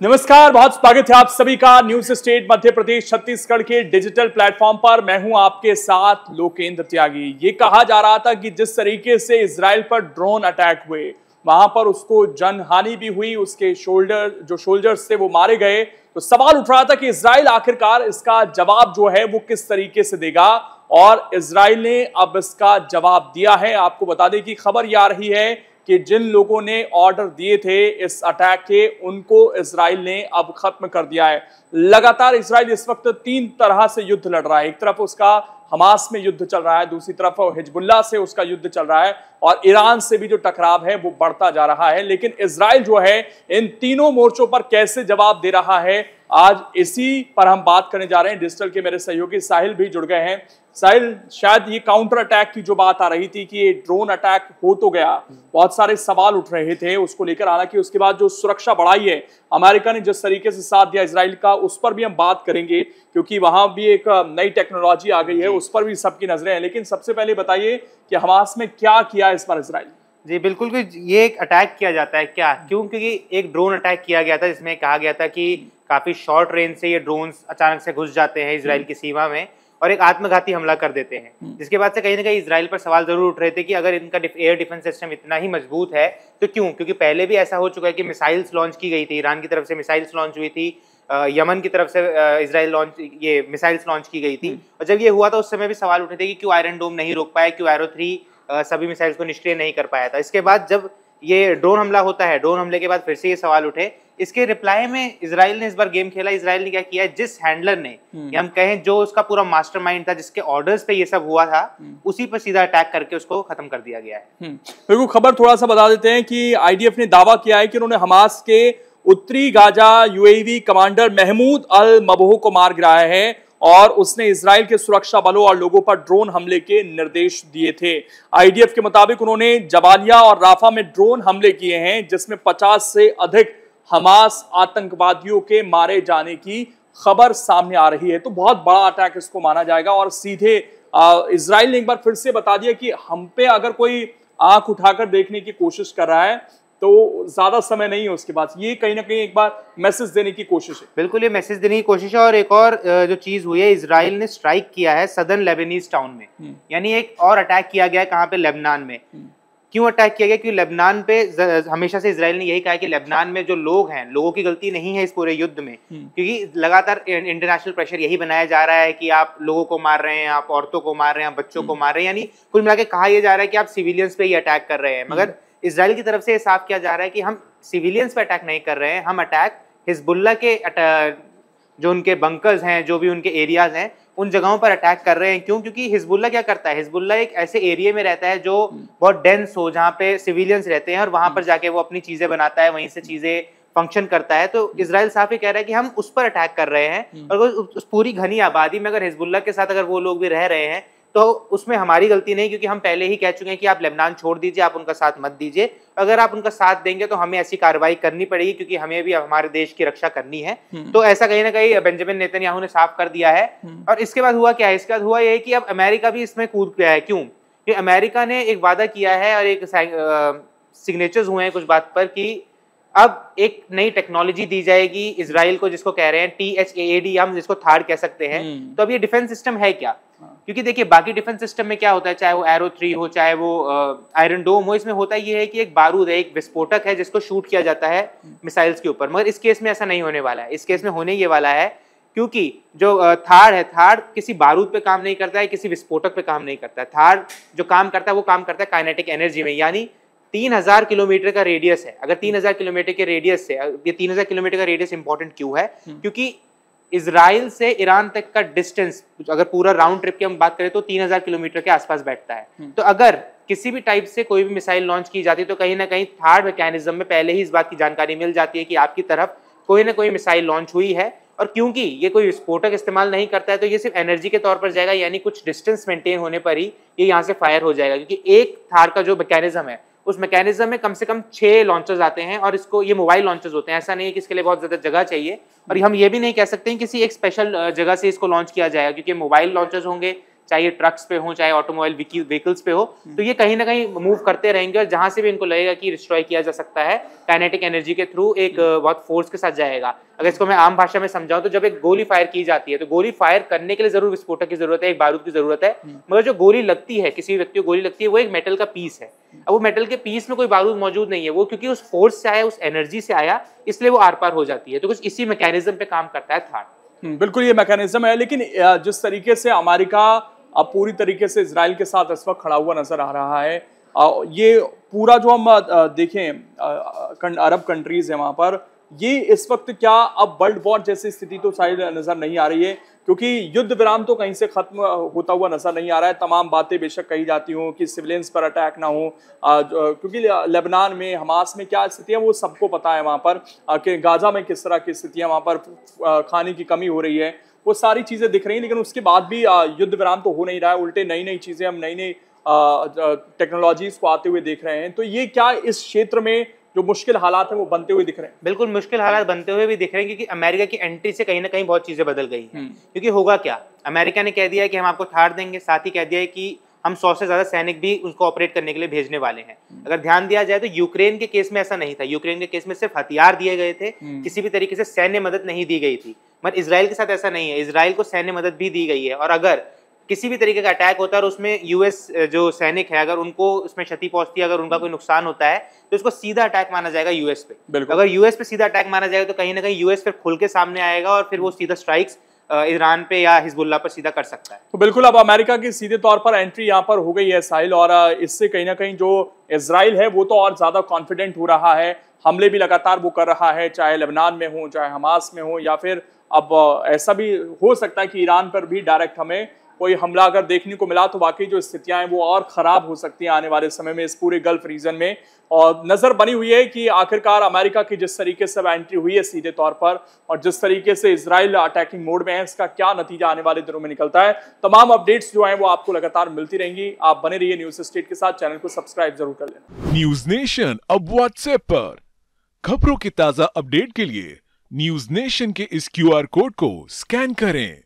नमस्कार, बहुत स्वागत है आप सभी का न्यूज स्टेट मध्य प्रदेश छत्तीसगढ़ के डिजिटल प्लेटफॉर्म पर। मैं हूं आपके साथ लोकेंद्र त्यागी। ये कहा जा रहा था कि जिस तरीके से इजराइल पर ड्रोन अटैक हुए, वहां पर उसको जनहानि भी हुई, उसके सोल्जर्स थे वो मारे गए, तो सवाल उठ रहा था कि इजराइल आखिरकार इसका जवाब जो है वो किस तरीके से देगा। और इजराइल ने अब इसका जवाब दिया है। आपको बता दें कि खबर ये आ रही है कि जिन लोगों ने ऑर्डर दिए थे इस अटैक के, उनको इजराइल ने अब खत्म कर दिया है। लगातार इजराइल इस वक्त तीन तरह से युद्ध लड़ रहा है। एक तरफ उसका हमास में युद्ध चल रहा है, दूसरी तरफ हिजबुल्लाह से उसका युद्ध चल रहा है, और ईरान से भी जो टकराव है वो बढ़ता जा रहा है। लेकिन इजराइल जो है इन तीनों मोर्चों पर कैसे जवाब दे रहा है, आज इसी पर हम बात करने जा रहे हैं। डिजिटल के मेरे सहयोगी साहिल भी जुड़ गए हैं। साहिल, शायद ये काउंटर अटैक की जो बात आ रही थी कि ये ड्रोन अटैक हो तो गया, बहुत सारे सवाल उठ रहे थे उसको लेकर। हालांकि उसके बाद जो सुरक्षा बढ़ाई है अमेरिका ने, जिस तरीके से साथ दिया इजराइल का, उस पर भी हम बात करेंगे क्योंकि वहां भी एक नई टेक्नोलॉजी आ गई है, उस पर भी सबकी नजरें हैं। लेकिन सबसे पहले बताइए कि हमास में क्या किया इस बार इजराइल? जी बिल्कुल, ये एक अटैक किया जाता है क्या? क्यों? क्योंकि एक ड्रोन अटैक किया गया था जिसमें कहा गया था कि काफी शॉर्ट रेंज से ये ड्रोन्स अचानक से घुस जाते हैं इजराइल की सीमा में और एक आत्मघाती हमला कर देते हैं। जिसके बाद से कहीं ना कहीं इजराइल पर सवाल जरूर उठ रहे थे कि अगर इनका एयर डिफेंस सिस्टम इतना ही मजबूत है तो क्यों? क्योंकि पहले भी ऐसा हो चुका है कि मिसाइल्स लॉन्च की गई थी, ईरान की तरफ से मिसाइल्स लॉन्च हुई थी, यमन की तरफ से ये मिसाइल्स लॉन्च की गई थी। और जब ये हुआ था उस समय भी सवाल उठे थे कि क्यों आयरन डोम नहीं रोक पाया, क्यों एरो 3 सभी मिसाइल्स को निष्क्रिय नहीं कर पाया था। इसके बाद जब ये ड्रोन हमला होता है, ड्रोन हमले के बाद फिर से ये सवाल उठे। इसके रिप्लाई में इजराइल ने इस बार गेम खेला। इजराइल ने क्या किया है, जिस हैंडलर ने या हम कहें जो उसका पूरा मास्टरमाइंड था, जिसके ऑर्डर्स पे ये सब हुआ था, उसी पर सीधा अटैक करके उसको खत्म कर दिया गया है। बिल्कुल, खबर थोड़ा सा बता देते हैं कि आईडीएफ ने दावा किया है कि उन्होंने हमास के उत्तरी गाजा यूएवी कमांडर महमूद अल मबोह को मार गिराया है और उसने इजराइल के सुरक्षा बलों और लोगों पर ड्रोन हमले के निर्देश दिए थे। आईडीएफ के मुताबिक उन्होंने जबालिया और राफा में ड्रोन हमले किए हैं, जिसमें 50 से अधिक हमास आतंकवादियों के मारे जाने की खबर सामने आ रही है। तो बहुत बड़ा अटैक इसको माना जाएगा। और सीधे इजराइल ने एक बार फिर से बता दिया कि हम पे अगर कोई आंख उठाकर देखने की कोशिश कर रहा है तो ज्यादा समय नहीं है उसके पास। ये कहीं ना कहीं एक बार मैसेज देने की कोशिश है। बिल्कुल, ये मैसेज देने की कोशिश है। और एक और जो चीज हुई है, इजराइल ने स्ट्राइक किया है सदर्न लेबनीज टाउन में, यानी एक और अटैक किया गया है। कहाँ पे? लेबनान में। क्यों अटैक किया गया? क्योंकि लेबनान पे हमेशा से इजराइल ने यही कहा है कि लेबनान में जो लोग हैं, लोगों की गलती नहीं है इस पूरे युद्ध में, क्योंकि लगातार इंटरनेशनल प्रेशर यही बनाया जा रहा है कि आप लोगों को मार रहे हैं, आप औरतों को मार रहे हैं, आप बच्चों को मार रहे हैं, यानी कुल मिला के कहा यह जा रहा है कि आप सिविलियंस पे ही अटैक कर रहे हैं। मगर इजराइल की तरफ से साफ किया जा रहा है कि हम सिविलियंस पे अटैक नहीं कर रहे हैं, हम अटैक हिजबुल्लाह के जो उनके बंकर्स हैं, जो भी उनके एरियाज हैं, उन जगहों पर अटैक कर रहे हैं। क्यों? क्योंकि हिजबुल्लाह क्या करता है, हिजबुल्लाह एक ऐसे एरिया में रहता है जो बहुत डेंस हो, जहाँ पे सिविलियंस रहते हैं, और वहां पर जाके वो अपनी चीजें बनाता है, वहीं से चीजें फंक्शन करता है। तो इजराइल साफ ही कह रहा है कि हम उस पर अटैक कर रहे हैं। और उस पूरी घनी आबादी में अगर हिजबुल्लाह के साथ अगर वो लोग भी रह रहे हैं तो उसमें हमारी गलती नहीं, क्योंकि हम पहले ही कह चुके हैं कि आप लेबनान छोड़ दीजिए, आप उनका साथ मत दीजिए। अगर आप उनका साथ देंगे तो हमें ऐसी कार्रवाई करनी पड़ेगी, क्योंकि हमें भी हमारे देश की रक्षा करनी है। तो ऐसा कहीं ना कहीं बेंजामिन नेतन्याहू ने साफ कर दिया है। और इसके बाद हुआ क्या है? इसके बाद हुआ यह कि अब अमेरिका भी इसमें कूद गया है। क्यों? कि अमेरिका ने एक वादा किया है और एक सिग्नेचर्स हुए हैं कुछ बात पर कि अब एक नई टेक्नोलॉजी दी जाएगी इजराइल को, जिसको कह रहे हैं THAAD, हम जिसको थार्ड कह सकते हैं। तो अब ये डिफेंस सिस्टम है क्या? क्योंकि देखिए, बाकी डिफेंस सिस्टम में क्या होता है, चाहे वो एरो 3 हो, चाहे वो आयरन डोम हो, इसमें होता ये है कि एक बारूद है, एक विस्फोटक है जिसको शूट किया जाता है मिसाइल्स के ऊपर। मगर इस केस में ऐसा नहीं होने वाला है। इस केस में होने ये वाला है क्योंकि जो थार्ड है, थार्ड किसी बारूद पे काम नहीं करता है, किसी विस्फोटक पे काम नहीं करता है। थार्ड जो काम करता है वो काम करता है काइनेटिक एनर्जी में, यानी 3000 किलोमीटर का रेडियस है। अगर 3000 किलोमीटर के रेडियस से, ये 3000 किलोमीटर का रेडियस इंपॉर्टेंट क्यों है? क्योंकि इजराइल से ईरान तक का डिस्टेंस, अगर पूरा राउंड ट्रिप की हम बात करें तो 3000 किलोमीटर के आसपास बैठता है। तो अगर किसी भी टाइप से कोई भी मिसाइल लॉन्च की जाती है तो कहीं ना कहीं थार्ड मैकेनिज्म में पहले ही इस बात की जानकारी मिल जाती है कि आपकी तरफ कोई ना कोई मिसाइल लॉन्च हुई है। और क्योंकि ये कोई विस्फोटक इस्तेमाल नहीं करता है तो ये सिर्फ एनर्जी के तौर पर जाएगा, यानी कुछ डिस्टेंस मेंटेन होने पर ही ये यहाँ से फायर हो जाएगा। क्योंकि एक थार का जो मैकेनिज्म है, उस मैकेनिज्म में कम से कम 6 लॉन्चर्स आते हैं और इसको ये मोबाइल लॉन्चर्स होते हैं। ऐसा नहीं है कि इसके लिए बहुत ज्यादा जगह चाहिए। और हम ये भी नहीं कह सकते हैं किसी एक स्पेशल जगह से इसको लॉन्च किया जाएगा, क्योंकि मोबाइल लॉन्चर्स होंगे, चाहे ट्रक्स पे हो चाहे ऑटोमोबाइल व्हीकल्स पे हो, तो ये कहीं ना कहीं मूव करते रहेंगे और जहां से भी इनको लगेगा कि डिस्ट्रॉय किया जा सकता है काइनेटिक एनर्जी के थ्रू, एक बहुत फोर्स के साथ जाएगा। अगर इसको मैं आम भाषा में समझाऊं तो जब एक गोली फायर की जाती है तो गोली फायर करने के लिए जरूर विस्फोटक की जरूरत है, एक बारूद की जरूरत है, मगर जो गोली लगती है, किसी भी व्यक्ति को गोली लगती है, वो एक मेटल का पीस है। अब वो मेटल के पीस में कोई बारूद मौजूद नहीं है, वो क्योंकि उस फोर्स से आया, उस एनर्जी से आया, इसलिए वो आर पार हो जाती है। तो कुछ इसी मैकेनिज्म पे काम करता है थाड। बिल्कुल ये मैकेनिज्म है, लेकिन जिस तरीके से अमेरिका अब पूरी तरीके से इजराइल के साथ इस वक्त खड़ा हुआ नजर आ रहा है, ये पूरा जो हम देखें अरब कंट्रीज है वहां पर, ये इस वक्त क्या अब वर्ल्ड वॉर जैसी स्थिति तो शायद नजर नहीं आ रही है, क्योंकि युद्ध विराम तो कहीं से खत्म होता हुआ नजर नहीं आ रहा है। तमाम बातें बेशक कही जाती हों कि सिविलियंस पर अटैक ना हो, क्योंकि लेबनान में, हमास में क्या स्थिति है वो सबको पता है, वहाँ पर कि गाजा में किस तरह की स्थितियाँ, वहाँ पर खाने की कमी हो रही है, वो सारी चीज़ें दिख रही हैं। लेकिन उसके बाद भी युद्ध विराम तो हो नहीं रहा है, उल्टे नई नई चीज़ें, हम नई नई टेक्नोलॉजीज को आते हुए देख रहे हैं। तो ये क्या इस क्षेत्र में जो मुश्किल हालात है वो बनते हुए दिख रहे हैं? बिल्कुल मुश्किल हालात बनते हुए भी दिख रहे हैं, क्योंकि अमेरिका की एंट्री से कहीं ना कहीं बहुत चीजें बदल गई हैं। क्योंकि होगा क्या, अमेरिका ने कह दिया है कि हम आपको थार देंगे, साथ ही कह दिया है कि हम 100 से ज्यादा सैनिक भी उसको ऑपरेट करने के लिए भेजने वाले हैं। अगर ध्यान दिया जाए तो यूक्रेन के केस में ऐसा नहीं था, यूक्रेन के केस में सिर्फ हथियार दिए गए थे, किसी भी तरीके से सैन्य मदद नहीं दी गई थी। मगर इजराइल के साथ ऐसा नहीं है, इजराइल को सैन्य मदद भी दी गई है, और अगर किसी भी तरीके का अटैक होता है और उसमें यूएस जो सैनिक है, अगर उनको उसमें क्षति पहुंचती है, अगर उनका कोई नुकसान होता है, तो उसको सीधा अटैक माना जाएगा यूएस पे। अगर यूएस पे सीधा अटैक माना जाएगा तो कहीं ना कहीं यूएस फिर खुल के सामने आएगा और फिर वो सीधा स्ट्राइक्स ईरान पे या हिजबुल्ला पर सीधा कर सकता है। तो बिल्कुल अब अमेरिका की सीधे तौर पर एंट्री यहाँ पर हो गई है साहिल, और इससे कहीं ना कहीं जो इजराइल है वो तो और ज्यादा कॉन्फिडेंट हो रहा है, हमले भी लगातार वो कर रहा है, चाहे लेबनान में हो, चाहे हमास में हो, या फिर अब ऐसा भी हो सकता है कि ईरान पर भी डायरेक्ट हमें कोई हमला अगर देखने को मिला तो वाकई जो स्थितियां हैं वो और खराब हो सकती हैं आने वाले समय में इस पूरे गल्फ रीजन में। और नजर बनी हुई है कि आखिरकार अमेरिका की जिस तरीके से एंट्री हुई है सीधे तौर पर, और जिस तरीके से इजराइल अटैकिंग मोड में है, इसका क्या नतीजा आने वाले दिनों में निकलता है। तमाम अपडेट्स जो हैं वो आपको लगातार मिलती रहेंगी। आप बने रहिए न्यूज स्टेट के साथ, चैनल को सब्सक्राइब जरूर कर लेना। न्यूज नेशन अब व्हाट्सएप पर खबरों की ताजा अपडेट के लिए न्यूज नेशन के इस QR कोड को स्कैन करें।